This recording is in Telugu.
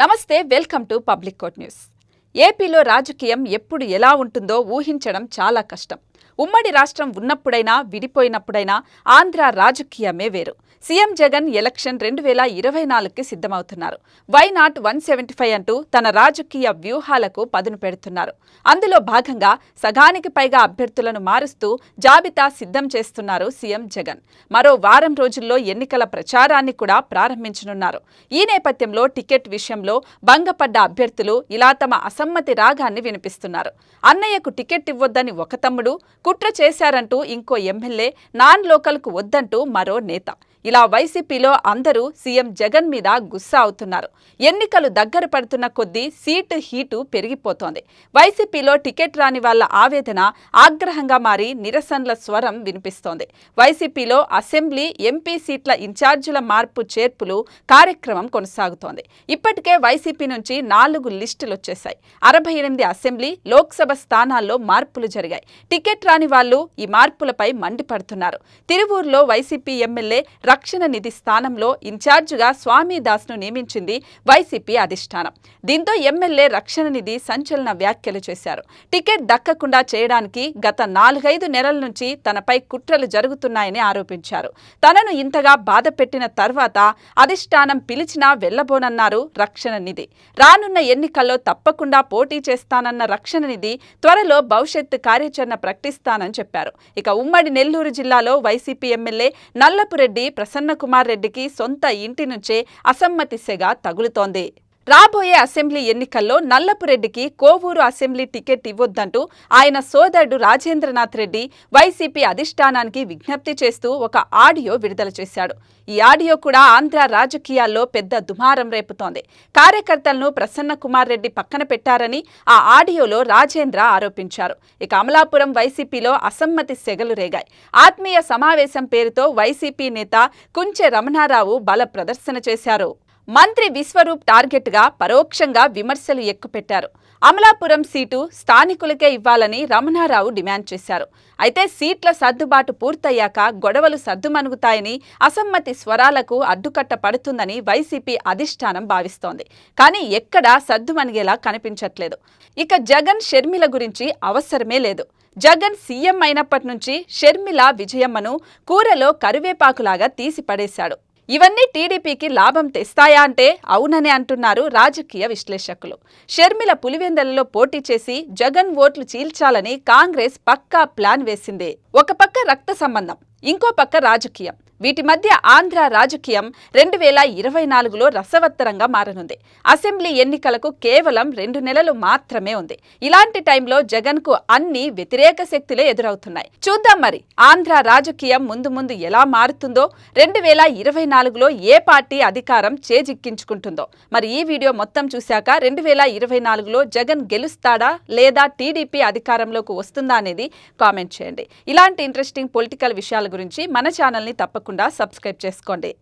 నమస్తే, welcome to public court news. ఏపీలో రాజకీయం ఎప్పుడు ఎలా ఉంటుందో ఊహించడం చాలా కష్టం. ఉమ్మడి రాష్ట్రం ఉన్నప్పుడైనా విడిపోయినప్పుడైనా ఆంధ్ర రాజకీయమే వేరు. సీఎం జగన్ ఎలక్షన్ 2024కి సిద్ధమవుతున్నారు. వై నాట్ 175 అంటూ తన రాజకీయ వ్యూహాలకు పదును పెడుతున్నారు. అందులో భాగంగా సగానికి పైగా అభ్యర్థులను మారుస్తూ జాబితా సిద్ధం చేస్తున్నారు సీఎం జగన్. మరో వారం రోజుల్లో ఎన్నికల ప్రచారాన్ని కూడా ప్రారంభించనున్నారు. ఈ నేపథ్యంలో టికెట్ విషయంలో భంగపడ్డ అభ్యర్థులు ఇలా తమ అసమ్మతి రాగాన్ని వినిపిస్తున్నారు. అన్నయ్యకు టికెట్ ఇవ్వొద్దని ఒక తమ్ముడు, కుట్ర చేశారంటూ ఇంకో ఎమ్మెల్యే, నాన్ లోకల్కు వద్దంటూ మరో నేత. ఇలా వైసీపీలో అందరూ సీఎం జగన్ మీద గుస్సా అవుతున్నారు. ఎన్నికలు దగ్గర పడుతున్న కొద్దీ సీటు హీటు పెరిగిపోతోంది. వైసీపీలో టికెట్ రాని వాళ్ల ఆవేదన ఆగ్రహంగా మారి నిరసనల స్వరం వినిపిస్తోంది. వైసీపీలో అసెంబ్లీ, ఎంపీ సీట్ల ఇన్ఛార్జీల మార్పు చేర్పులు కార్యక్రమం కొనసాగుతోంది. ఇప్పటికే వైసీపీ నుంచి 4 లిస్టులు వచ్చేశాయి. 68 అసెంబ్లీ, లోక్సభ స్థానాల్లో మార్పులు జరిగాయి. టికెట్ రాని వాళ్లు ఈ మార్పులపై మండిపడుతున్నారు. తిరువూరులో వైసీపీ ఎమ్మెల్యే రక్షణ నిధి స్థానంలో ఇన్ఛార్జిగా స్వామిదాస్ను నియమించింది వైసీపీ అధిష్టానం. దీంతో ఎమ్మెల్యే రక్షణ నిధి సంచలన వ్యాఖ్యలు చేశారు. టికెట్ దక్కకుండా చేయడానికి గత 4-5 నెలల నుంచి తనపై కుట్రలు జరుగుతున్నాయని ఆరోపించారు. తనను ఇంతగా బాధ పెట్టిన తర్వాత అధిష్టానం పిలిచినా వెళ్లబోనన్నారు రక్షణ నిధి. రానున్న ఎన్నికల్లో తప్పకుండా పోటీ చేస్తానన్న రక్షణ నిధి త్వరలో భవిష్యత్తు కార్యాచరణ ప్రకటిస్తానని చెప్పారు. ఇక ఉమ్మడి నెల్లూరు జిల్లాలో వైసీపీ ఎమ్మెల్యే నల్లపురెడ్డి ప్రసన్నకుమార్ రెడ్డికి సొంత ఇంటి నుంచే అసమ్మతి సెగ తగులుతోంది. రాబోయే అసెంబ్లీ ఎన్నికల్లో నల్లపురెడ్డికి కోవూరు అసెంబ్లీ టికెట్ ఇవ్వొద్దంటూ ఆయన సోదరుడు రాజేంద్రనాథ్ రెడ్డి వైసీపీ అధిష్టానానికి విజ్ఞప్తి చేస్తూ ఒక ఆడియో విడుదల చేశాడు. ఈ ఆడియో కూడా ఆంధ్ర రాజకీయాల్లో పెద్ద దుమారం రేపుతోంది. కార్యకర్తలను ప్రసన్నకుమార్ రెడ్డి పక్కన పెట్టారని ఆ ఆడియోలో రాజేంద్ర ఆరోపించారు. ఇక అమలాపురం వైసీపీలో అసమ్మతి సెగలు రేగాయి. ఆత్మీయ సమావేశం పేరుతో వైసీపీ నేత కుంచె రమణారావు బల ప్రదర్శన చేశారు. మంత్రి విశ్వరూప్ టార్గెట్గా పరోక్షంగా విమర్శలు ఎక్కుపెట్టారు. అమలాపురం సీటు స్థానికులకే ఇవ్వాలని రమణారావు డిమాండ్ చేశారు. అయితే సీట్ల సర్దుబాటు పూర్తయ్యాక గొడవలు సర్దుమణుగుతాయని, అసమ్మతి స్వరాలకు అడ్డుకట్ట పడుతుందని వైసీపీ అధిష్టానం భావిస్తోంది. కానీ ఎక్కడా సర్దుమణిగేలా కనిపించట్లేదు. ఇక జగన్ షర్మిల గురించి అవసరమే లేదు. జగన్ సీఎం అయినప్పటి నుంచి షర్మిల విజయమ్మను కూరలో కరివేపాకులాగా తీసి పడేశాడు. ఇవన్నీ టీడీపీకి లాభం తెస్తాయా అంటే అవునని అంటున్నారు రాజకీయ విశ్లేషకులు. షర్మిల పులివెందులలో పోటీ చేసి జగన్ ఓట్లు చీల్చాలని కాంగ్రెస్ పక్కా ప్లాన్ వేసింది. ఒక పక్క రక్త సంబంధం, ఇంకో పక్క రాజకీయం. వీటి మధ్య ఆంధ్ర రాజకీయం 2024లో రసవత్తరంగా మారనుంది. అసెంబ్లీ ఎన్నికలకు కేవలం 2 నెలలు మాత్రమే ఉంది. ఇలాంటి టైంలో జగన్కు అన్ని వ్యతిరేక శక్తులే ఎదురవుతున్నాయి. చూద్దాం మరి ఆంధ్ర రాజకీయం ముందు ఎలా మారుతుందో, 2024లో ఏ పార్టీ అధికారం చేజిక్కించుకుంటుందో. మరి ఈ వీడియో మొత్తం చూశాక 2024లో జగన్ గెలుస్తాడా లేదా టీడీపీ అధికారంలోకి వస్తుందా అనేది కామెంట్ చేయండి. ఇలాంటి ఇంట్రెస్టింగ్ పొలిటికల్ విషయాల గురించి మన ఛానల్ని తప్పకుండా సబ్స్క్రైబ్ చేసుకోండి.